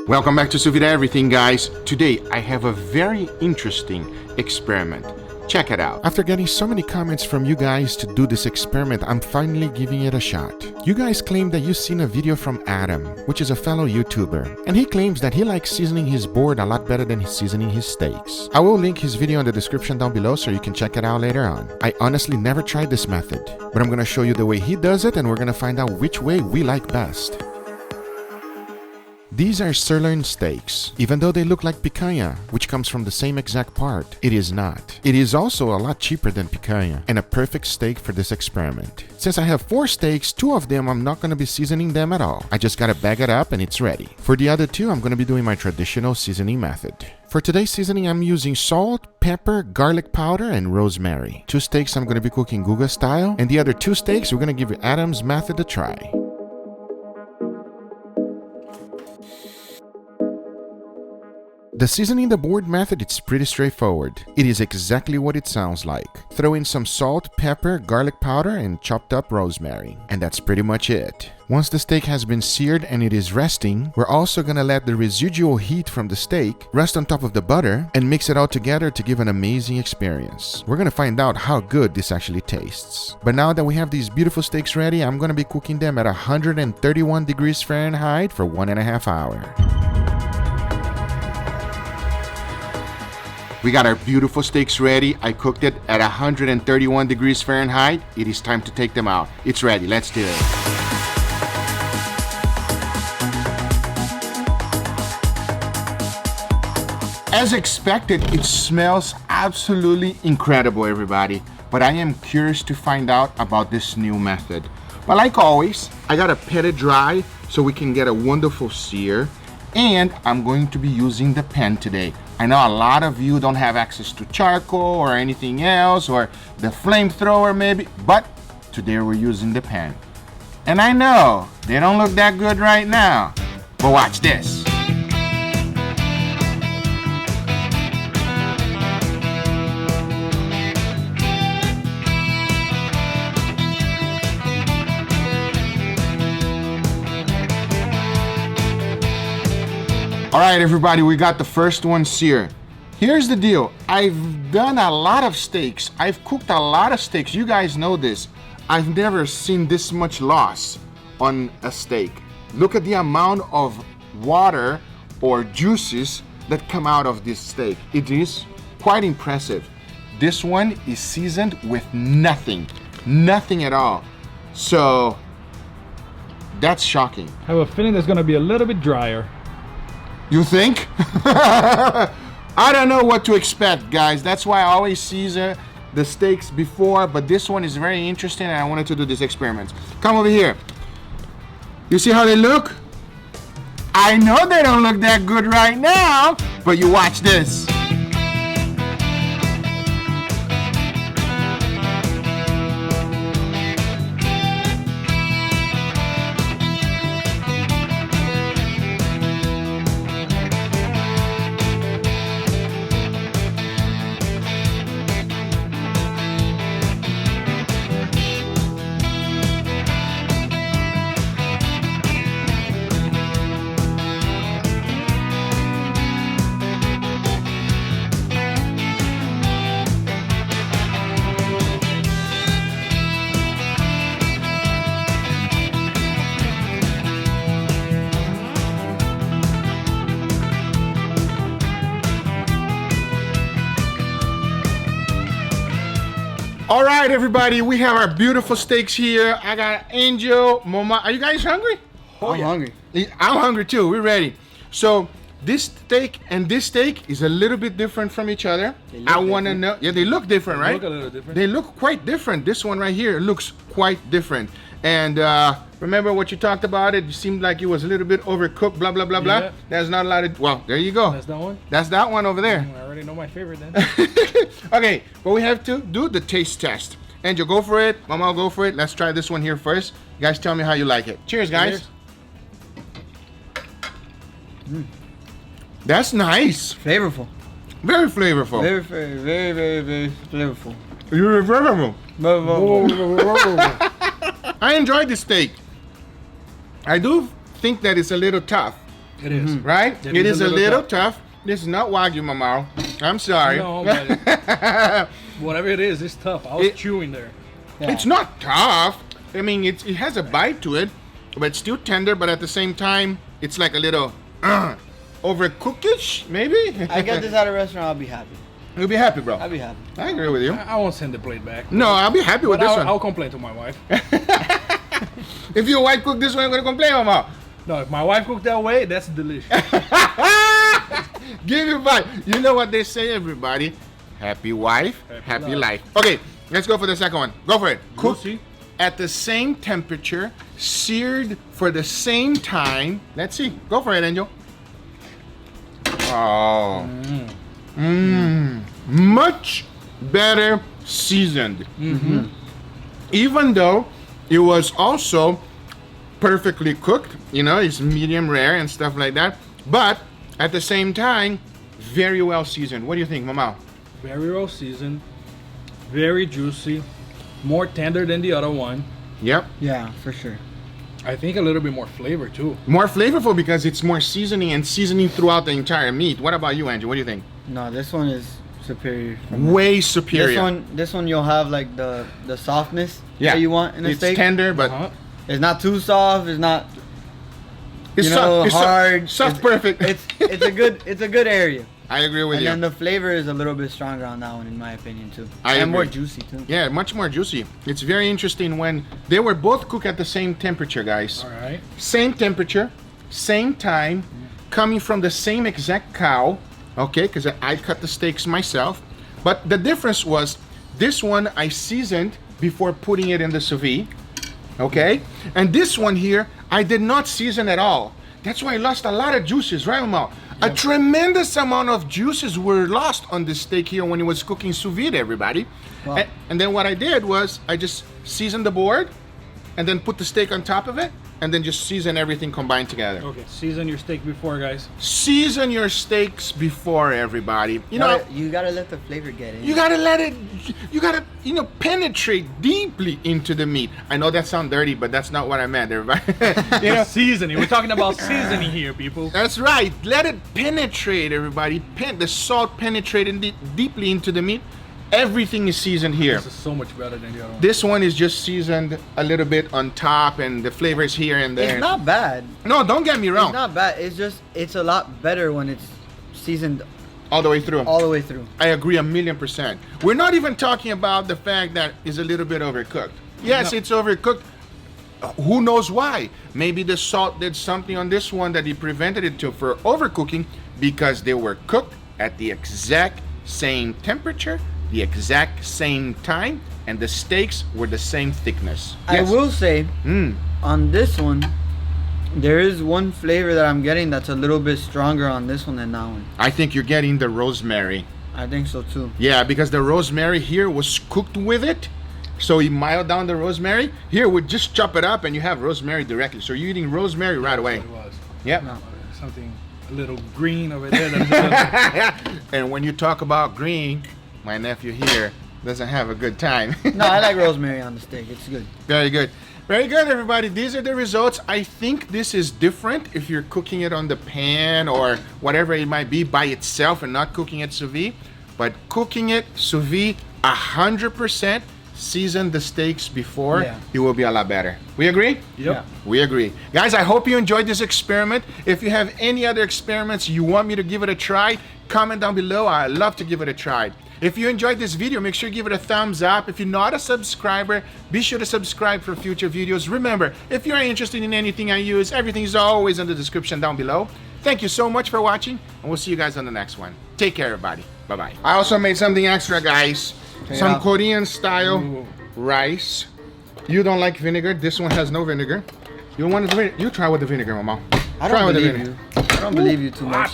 Welcome back to Sous Vide Everything, guys. Today I have a very interesting experiment. Check it out. After getting so many comments from you guys to do this experiment, I'm finally giving it a shot. You guys claim that you've seen a video from Adam, which is a fellow YouTuber, and he claims that he likes seasoning his board a lot better than seasoning his steaks. I will link his video in the description down below so you can check it out later on. I honestly never tried this method, but I'm gonna show you the way he does it and we're gonna find out which way we like best. These are sirloin steaks. Even though they look like picanha, which comes from the same exact part, it is not. It is also a lot cheaper than picanha, and a perfect steak for this experiment. Since I have 4 steaks, 2 of them I'm not going to be seasoning them at all. I just gotta bag it up and it's ready. For the other 2, I'm going to be doing my traditional seasoning method. For today's seasoning, I'm using salt, pepper, garlic powder, and rosemary. 2 steaks I'm going to be cooking Guga style, and the other 2 steaks we're going to give Adam's method a try. The seasoning the board method is pretty straightforward. It is exactly what it sounds like. Throw in some salt, pepper, garlic powder, and chopped up rosemary. And that's pretty much it. Once the steak has been seared and it is resting, we're also gonna let the residual heat from the steak rest on top of the butter and mix it all together to give an amazing experience. We're gonna find out how good this actually tastes. But now that we have these beautiful steaks ready, I'm gonna be cooking them at 131 degrees Fahrenheit for 1.5 hours. We got our beautiful steaks ready. I cooked it at 131 degrees Fahrenheit. It is time to take them out. It's ready. Let's do it. As expected, it smells absolutely incredible, everybody. But I am curious to find out about this new method. But like always, I gotta pet it dry so we can get a wonderful sear. And I'm going to be using the pan today. I know a lot of you don't have access to charcoal or anything else, or the flamethrower maybe, but today we're using the pan. And I know they don't look that good right now, but watch this. All right, everybody, we got the first one seared. Here's the deal. I've done a lot of steaks. I've cooked a lot of steaks. You guys know this. I've never seen this much loss on a steak. Look at the amount of water or juices that come out of this steak. It is quite impressive. This one is seasoned with nothing at all. So that's shocking. I have a feeling that's gonna be a little bit drier. You think? I don't know what to expect, guys. That's why I always season the steaks before, but this one is very interesting and I wanted to do this experiment. Come over here. You see how they look? I know they don't look that good right now, but you watch this. All right, everybody, we have our beautiful steaks here. I got Angel, Mama. Are you guys hungry? Oh, I'm hungry. I'm hungry too. We're ready. So this steak and this steak is a little bit different from each other. I want to know. Yeah, they look different, right? They look a little different. They look quite different. This one right here looks quite different. And remember what you talked about? It seemed like it was a little bit overcooked, blah, blah, blah, blah. Yeah. There's not a lot of, well, there you go. That's that one? That's that one over there. I already know my favorite then. Okay, but we have to do the taste test. Angel, go for it. Mama, go for it. Let's try this one here first. You guys tell me how you like it. Cheers, guys. Cheers. That's nice. Flavorful. Very flavorful. Very flavorful. You're flavorful. I enjoyed the steak. I do think that it's a little tough. It is. Right? It It is a little tough. tough. This is not Wagyu, Mamao. I'm sorry. No, but whatever it is, it's tough. I was chewing there. Yeah. It's not tough. I mean, it has a bite to it, but it's still tender. But at the same time, it's like a little overcookish, maybe. I get this at a restaurant, I'll be happy. You'll be happy, bro. I'll be happy. I agree with you. I won't send the plate back. No, I'll be happy with But this one. I'll complain to my wife. If your wife cook this one, you're gonna complain, Mama. No, if my wife cooked that way, that's delicious. Give me five. You know what they say, everybody? Happy wife, happy life. Okay, let's go for the second one. Go for it. Cook Juicy. at the same temperature, seared for the same time. Let's see. Go for it, Angel. Oh. Much better seasoned. Even though it was also perfectly cooked, you know, it's medium rare and stuff like that, but at the same time, very well seasoned. What do you think, Mama? Very well seasoned. Very juicy. More tender than the other one. Yep. Yeah, for sure. I think a little bit more flavor too. More flavorful because it's more seasoning and seasoning throughout the entire meat. What about you, Angel? What do you think? No, this one is superior. Way superior. This one you'll have like the softness Yeah. that you want in a It's steak. tender, but It's not too soft. It's not it's soft, it's hard. soft perfect. It's a good area. I agree with And you. then the flavor is a little bit stronger on that one, in my opinion, too. I and more agree. juicy too. Yeah, much more juicy. It's very interesting when they were both cooked at the same temperature, guys. All right. Same temperature, same time, coming from the same exact cow, okay, because I cut the steaks myself. But the difference was this one I seasoned before putting it in the sous vide, okay? And this one here, I did not season at all. That's why I lost a lot of juices, right, Mama? A tremendous amount of juices were lost on this steak here when it was cooking sous vide, everybody. Wow. And then what I did was I just seasoned the board and then put the steak on top of it and then just season everything combined together. Okay, season your steak before, guys. Season your steaks before, everybody. You know, You gotta let the flavor get in. you gotta let it, you gotta, you know, penetrate deeply into the meat. I know that sounds dirty, but that's not what I meant, everybody. You know, Seasoning. We're talking about seasoning here, people. that's right. Let it penetrate, everybody. The salt penetrating deeply into the meat. Everything is seasoned here. This is so much better than the other one. This one is just seasoned a little bit on top, and the flavors here and there. It's not bad. No, don't get me wrong. It's not bad. It's just it's a lot better when it's seasoned All the way through. all the way through. I agree 1,000,000%. We're not even talking about the fact that it's a little bit overcooked. Yes, No. it's overcooked. Who knows why? Maybe the salt did something on this one that it prevented it for overcooking because they were cooked at the exact same temperature, the exact same time, and the steaks were the same thickness. I will say Mm. on this one, there is one flavor that I'm getting that's a little bit stronger on this one than that one. I think you're getting the rosemary. I think so too. Yeah, because the rosemary here was cooked with it. So you miled down the rosemary. Here, we just chop it up and you have rosemary directly. So you're eating rosemary right away. It was. Yep. Something a little green over there. That's And when you talk about green, my nephew here doesn't have a good time. No, I like rosemary on the steak. It's good. Very good. Very good, everybody. These are the results. I think this is different if you're cooking it on the pan or whatever it might be by itself and not cooking it sous vide. But cooking it sous vide 100%, season the steaks before, it will be a lot better. We agree? Yep. Yeah. We agree. Guys, I hope you enjoyed this experiment. If you have any other experiments you want me to give it a try, comment down below. I'd love to give it a try. If you enjoyed this video, make sure you give it a thumbs up. If you're not a subscriber, be sure to subscribe for future videos. Remember, if you're interested in anything I use, everything is always in the description down below. Thank you so much for watching, and we'll see you guys on the next one. Take care, everybody. Bye-bye. I also made something extra, guys. Some Korean style rice. You don't like vinegar. This one has no vinegar. You want the vinegar? You try with the vinegar, Mama. I Try don't with the believe vinegar. you. I don't believe you too much.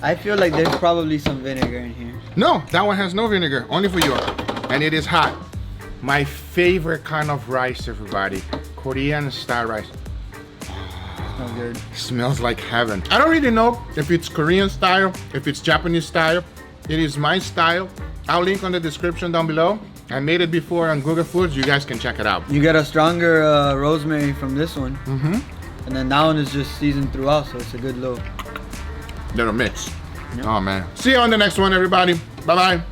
I feel like there's probably some vinegar in here. No, that one has no vinegar. Only for you. And it is hot. My favorite kind of rice, everybody. Korean style rice. Not good. Smells like heaven. I don't really know if it's Korean style, if it's Japanese style. It is my style. I'll link on the description down below. I made it before on Google Foods. You guys can check it out. You get a stronger rosemary from this one. And then that one is just seasoned throughout, so it's a good low. They don't mix. Oh man. See you on the next one, everybody. Bye bye.